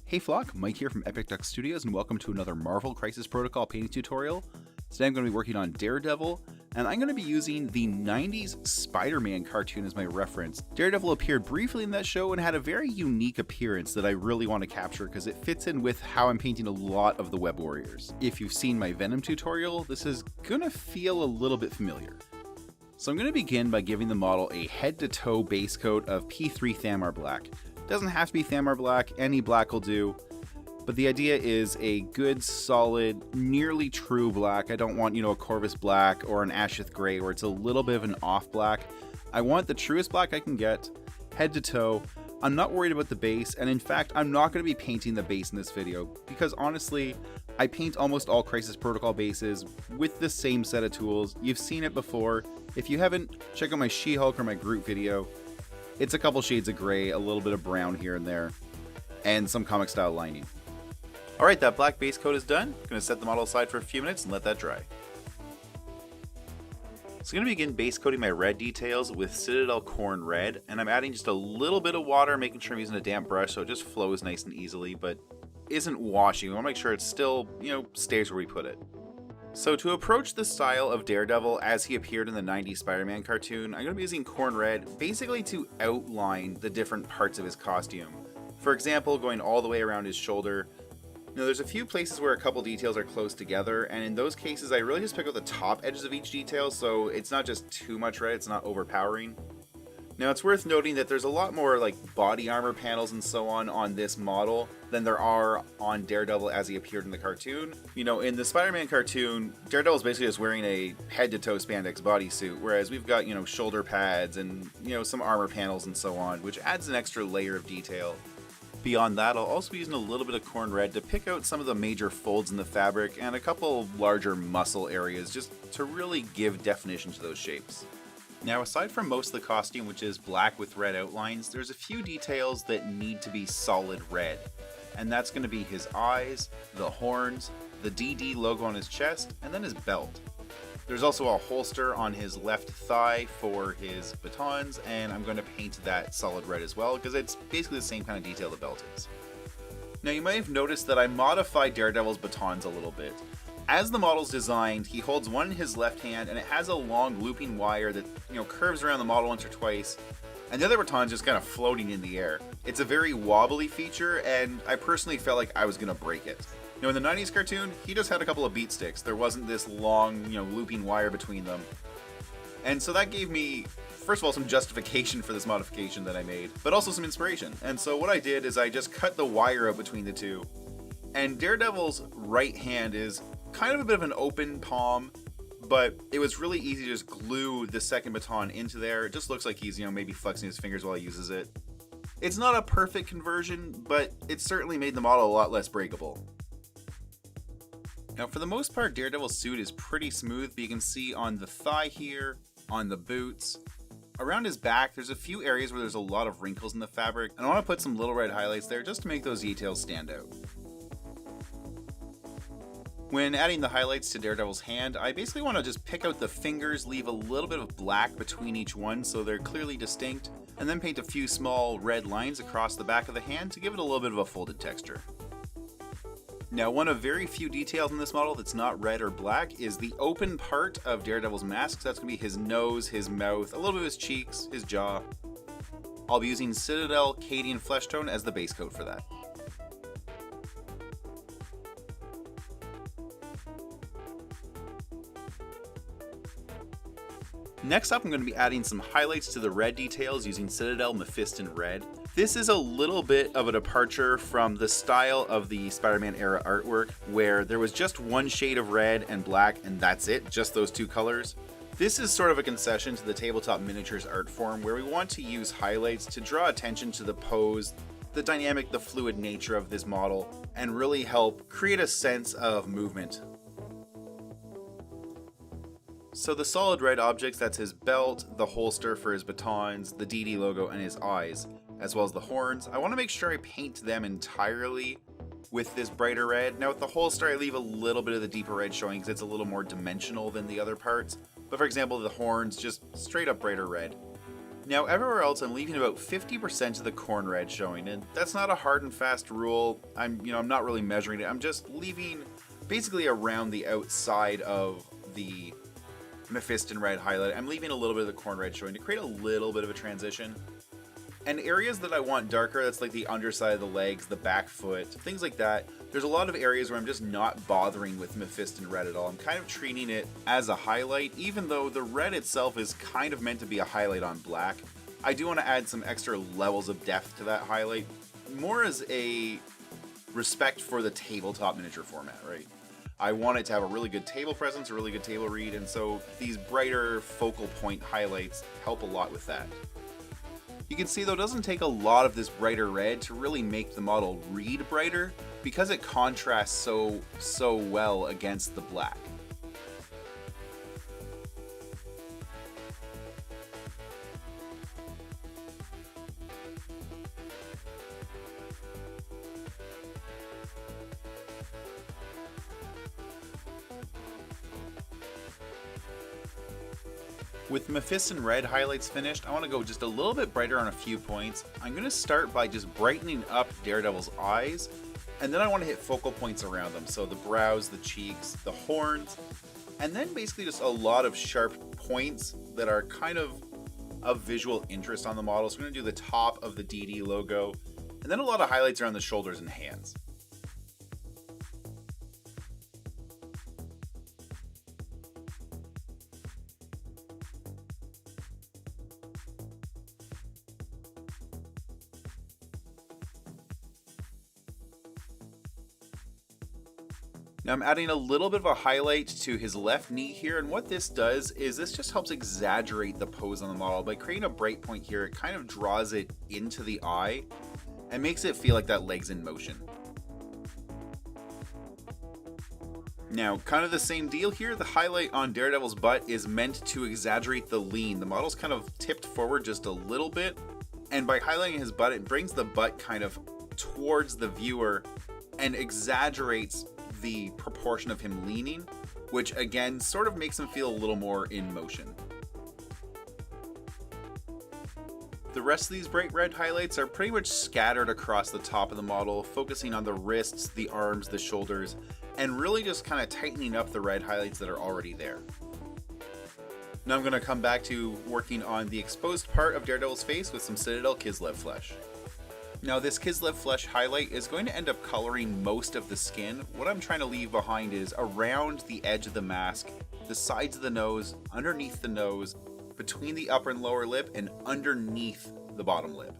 Hey Flock, Mike here from Epic Duck Studios, and welcome to another Marvel Crisis Protocol painting tutorial. Today I'm going to be working on Daredevil, and I'm going to be using the 90s Spider-Man cartoon as my reference. Daredevil appeared briefly in that show and had a very unique appearance that I really want to capture because it fits in with how I'm painting a lot of the Web Warriors. If you've seen my Venom tutorial, this is going to feel a little bit familiar. So I'm going to begin by giving the model a head-to-toe base coat of P3 Thamar Black. Doesn't have to be Thamar Black, any black will do, but the idea is a good, solid, nearly true black. I don't want, a Corvus black or an Ashith gray where it's a little bit of an off black. I want the truest black I can get, head to toe. I'm not worried about the base, and in fact, I'm not going to be painting the base in this video, because honestly, I paint almost all Crisis Protocol bases with the same set of tools. You've seen it before. If you haven't, check out my She-Hulk or my Groot video. It's a couple shades of gray, a little bit of brown here and there, and some comic style lining. Alright, that black base coat is done. I'm going to set the model aside for a few minutes and let that dry. So I'm going to begin base coating my red details with Citadel Khorne Red, and I'm adding just a little bit of water, making sure I'm using a damp brush so it just flows nice and easily, but isn't washing. We want to make sure it still, stays where we put it. So to approach the style of Daredevil as he appeared in the 90s Spider-Man cartoon, I'm going to be using Khorne Red basically to outline the different parts of his costume. For example, going all the way around his shoulder. There's a few places where a couple details are close together, and in those cases I really just pick out the top edges of each detail so it's not just too much red, it's not overpowering. Now it's worth noting that there's a lot more body armor panels and so on this model than there are on Daredevil as he appeared in the cartoon. In the Spider-Man cartoon, Daredevil's basically just wearing a head-to-toe spandex bodysuit, whereas we've got, shoulder pads and, some armor panels and so on, which adds an extra layer of detail. Beyond that, I'll also be using a little bit of Khorne Red to pick out some of the major folds in the fabric and a couple larger muscle areas just to really give definition to those shapes. Now, aside from most of the costume, which is black with red outlines, there's a few details that need to be solid red. And that's going to be his eyes, the horns, the DD logo on his chest, and then his belt. There's also a holster on his left thigh for his batons, and I'm going to paint that solid red as well, because it's basically the same kind of detail the belt is. Now, you might have noticed that I modified Daredevil's batons a little bit. As the model's designed, he holds one in his left hand, and it has a long looping wire that, curves around the model once or twice, and the other baton's just kind of floating in the air. It's a very wobbly feature, and I personally felt like I was going to break it. In the 90s cartoon, he just had a couple of beat sticks. There wasn't this long, looping wire between them. And so that gave me, first of all, some justification for this modification that I made, but also some inspiration. And so what I did is I just cut the wire out between the two. And Daredevil's right hand is kind of a bit of an open palm, but it was really easy to just glue the second baton into there. It just looks like he's, maybe flexing his fingers while he uses it. It's not a perfect conversion, but it certainly made the model a lot less breakable. Now, for the most part, Daredevil's suit is pretty smooth, but you can see on the thigh here, on the boots, around his back, there's a few areas where there's a lot of wrinkles in the fabric, and I want to put some little red highlights there just to make those details stand out. When adding the highlights to Daredevil's hand, I basically want to just pick out the fingers, leave a little bit of black between each one so they're clearly distinct, and then paint a few small red lines across the back of the hand to give it a little bit of a folded texture. Now, one of very few details in this model that's not red or black is the open part of Daredevil's mask. So that's going to be his nose, his mouth, a little bit of his cheeks, his jaw. I'll be using Citadel Cadian Fleshtone as the base coat for that. Next up, I'm going to be adding some highlights to the red details using Citadel Mephiston Red. This is a little bit of a departure from the style of the Spider-Man era artwork, where there was just one shade of red and black, and that's it, just those two colors. This is sort of a concession to the tabletop miniatures art form, where we want to use highlights to draw attention to the pose, the dynamic, the fluid nature of this model, and really help create a sense of movement. So the solid red objects, that's his belt, the holster for his batons, the DD logo, and his eyes, as well as the horns. I want to make sure I paint them entirely with this brighter red. Now with the holster, I leave a little bit of the deeper red showing because it's a little more dimensional than the other parts. But for example, the horns, just straight up brighter red. Now everywhere else I'm leaving about 50% of the Khorne Red showing, and that's not a hard and fast rule. I'm not really measuring it. I'm just leaving basically around the outside of the Mephiston Red highlight. I'm leaving a little bit of the Khorne Red showing to create a little bit of a transition. And areas that I want darker, that's like the underside of the legs, the back foot, things like that. There's a lot of areas where I'm just not bothering with Mephiston Red at all. I'm kind of treating it as a highlight, even though the red itself is kind of meant to be a highlight on black. I do want to add some extra levels of depth to that highlight, more as a respect for the tabletop miniature format, right? I want it to have a really good table presence, a really good table read, and so these brighter focal point highlights help a lot with that. You can see though it doesn't take a lot of this brighter red to really make the model read brighter because it contrasts so well against the black. With Mephiston Red highlights finished, I want to go just a little bit brighter on a few points. I'm going to start by just brightening up Daredevil's eyes, and then I want to hit focal points around them. So the brows, the cheeks, the horns, and then basically just a lot of sharp points that are kind of visual interest on the model. So I'm going to do the top of the DD logo, and then a lot of highlights around the shoulders and hands. Now I'm adding a little bit of a highlight to his left knee here, and what this does is this just helps exaggerate the pose on the model. By creating a bright point here, it kind of draws it into the eye and makes it feel like that leg's in motion. Now, kind of the same deal here, the highlight on Daredevil's butt is meant to exaggerate the lean. The model's kind of tipped forward just a little bit, and by highlighting his butt, it brings the butt kind of towards the viewer and exaggerates the proportion of him leaning, which again sort of makes him feel a little more in motion. The rest of these bright red highlights are pretty much scattered across the top of the model, focusing on the wrists, the arms, the shoulders, and really just kind of tightening up the red highlights that are already there. Now I'm going to come back to working on the exposed part of Daredevil's face with some Citadel Kislev flesh. Now this Kislev flesh highlight is going to end up coloring most of the skin. What I'm trying to leave behind is around the edge of the mask, the sides of the nose, underneath the nose, between the upper and lower lip, and underneath the bottom lip.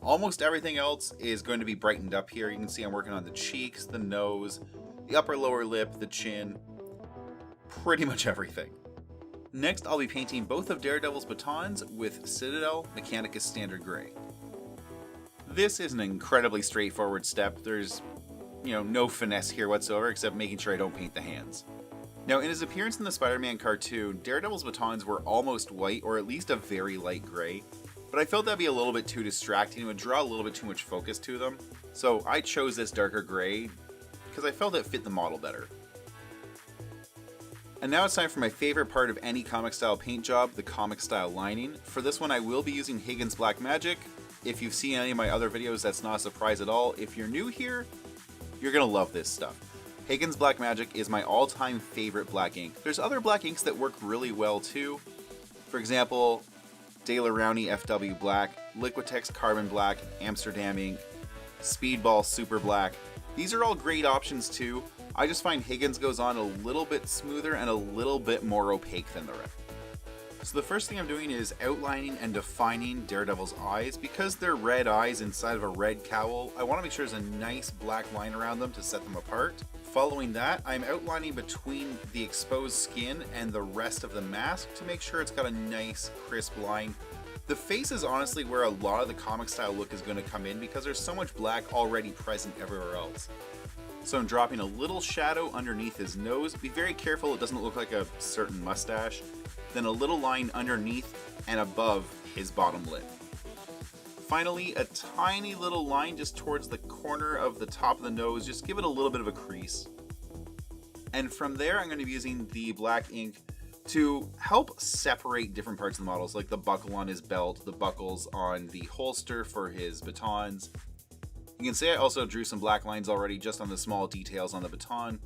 Almost everything else is going to be brightened up here. You can see I'm working on the cheeks, the nose, the upper lower lip, the chin, pretty much everything. Next I'll be painting both of Daredevil's batons with Citadel Mechanicus Standard Gray. This is an incredibly straightforward step. There's, no finesse here whatsoever except making sure I don't paint the hands. Now, in his appearance in the Spider-Man cartoon, Daredevil's batons were almost white, or at least a very light gray, but I felt that'd be a little bit too distracting and would draw a little bit too much focus to them, so I chose this darker gray because I felt it fit the model better. And now it's time for my favorite part of any comic style paint job, the comic style lining. For this one I will be using Higgins Black Magic. If you've seen any of my other videos, that's not a surprise at all. If you're new here, you're going to love this stuff. Higgins Black Magic is my all-time favorite black ink. There's other black inks that work really well too. For example, Daler-Rowney FW Black, Liquitex Carbon Black, Amsterdam Ink, Speedball Super Black. These are all great options too. I just find Higgins goes on a little bit smoother and a little bit more opaque than the rest. So the first thing I'm doing is outlining and defining Daredevil's eyes. Because they're red eyes inside of a red cowl, I want to make sure there's a nice black line around them to set them apart. Following that, I'm outlining between the exposed skin and the rest of the mask to make sure it's got a nice crisp line. The face is honestly where a lot of the comic style look is going to come in because there's so much black already present everywhere else. So I'm dropping a little shadow underneath his nose. Be very careful it doesn't look like a certain mustache. Then a little line underneath and above his bottom lip. Finally, a tiny little line just towards the corner of the top of the nose. Just give it a little bit of a crease. And from there, I'm going to be using the black ink to help separate different parts of the models, like the buckle on his belt, the buckles on the holster for his batons. You can see I also drew some black lines already just on the small details on the baton.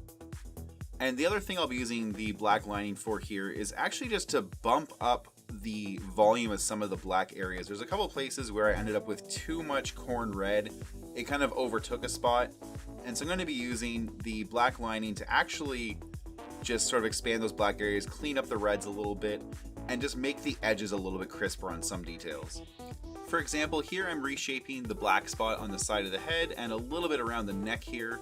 And the other thing I'll be using the black lining for here is actually just to bump up the volume of some of the black areas. There's a couple places where I ended up with too much Khorne Red. It kind of overtook a spot. And so I'm going to be using the black lining to actually just sort of expand those black areas, clean up the reds a little bit, and just make the edges a little bit crisper on some details. For example, here I'm reshaping the black spot on the side of the head and a little bit around the neck here.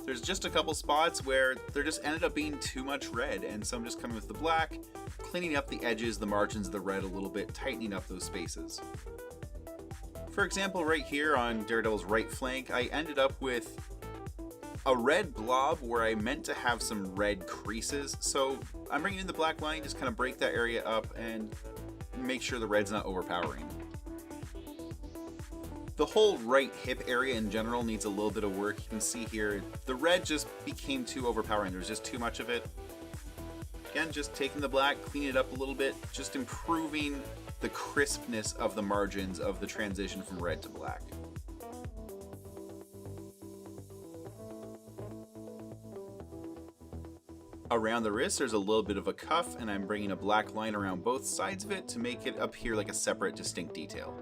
There's just a couple spots where there just ended up being too much red, and so I'm just coming with the black, cleaning up the edges, the margins of the red a little bit, tightening up those spaces. For example, right here on Daredevil's right flank, I ended up with a red blob where I meant to have some red creases, so I'm bringing in the black line, just kind of break that area up and make sure the red's not overpowering. The whole right hip area in general needs a little bit of work. You can see here, the red just became too overpowering. There's just too much of it. Again, just taking the black, cleaning it up a little bit, just improving the crispness of the margins of the transition from red to black. Around the wrist, there's a little bit of a cuff, and I'm bringing a black line around both sides of it to make it appear like a separate, distinct detail.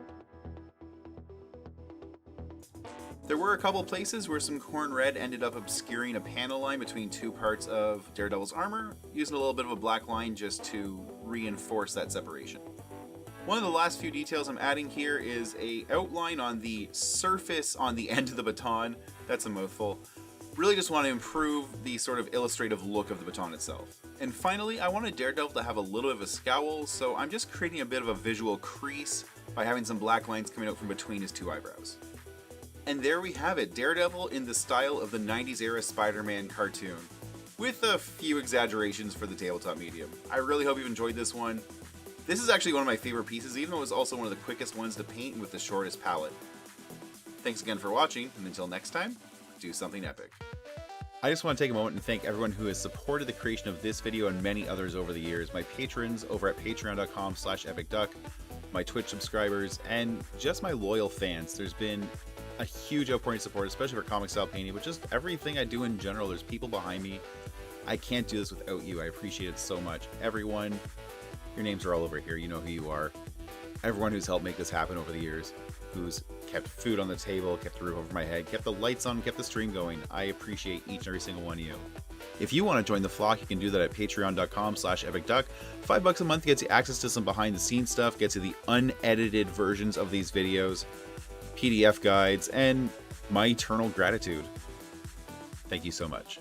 There were a couple places where some Khorne Red ended up obscuring a panel line between two parts of Daredevil's armor, using a little bit of a black line just to reinforce that separation. One of the last few details I'm adding here is an outline on the surface on the end of the baton. That's a mouthful. Really just want to improve the sort of illustrative look of the baton itself. And finally, I wanted Daredevil to have a little bit of a scowl, so I'm just creating a bit of a visual crease by having some black lines coming out from between his two eyebrows. And there we have it, Daredevil in the style of the 90s era Spider-Man cartoon, with a few exaggerations for the tabletop medium. I really hope you've enjoyed this one. This is actually one of my favorite pieces, even though it was also one of the quickest ones to paint with the shortest palette. Thanks again for watching, and until next time, do something epic. I just want to take a moment and thank everyone who has supported the creation of this video and many others over the years. My patrons over at patreon.com/epicduck, my Twitch subscribers, and just my loyal fans. There's been a huge outpouring of support, especially for comic style painting, but just everything I do in general. There's people behind me. I can't do this without you. I appreciate it so much. Everyone, your names are all over here. You know who you are. Everyone who's helped make this happen over the years, who's kept food on the table, kept the roof over my head, kept the lights on, kept the stream going. I appreciate each and every single one of you. If you want to join the flock, you can do that at patreon.com/epicduck. $5 a month gets you access to some behind the scenes stuff, gets you the unedited versions of these videos, PDF guides, and my eternal gratitude. Thank you so much.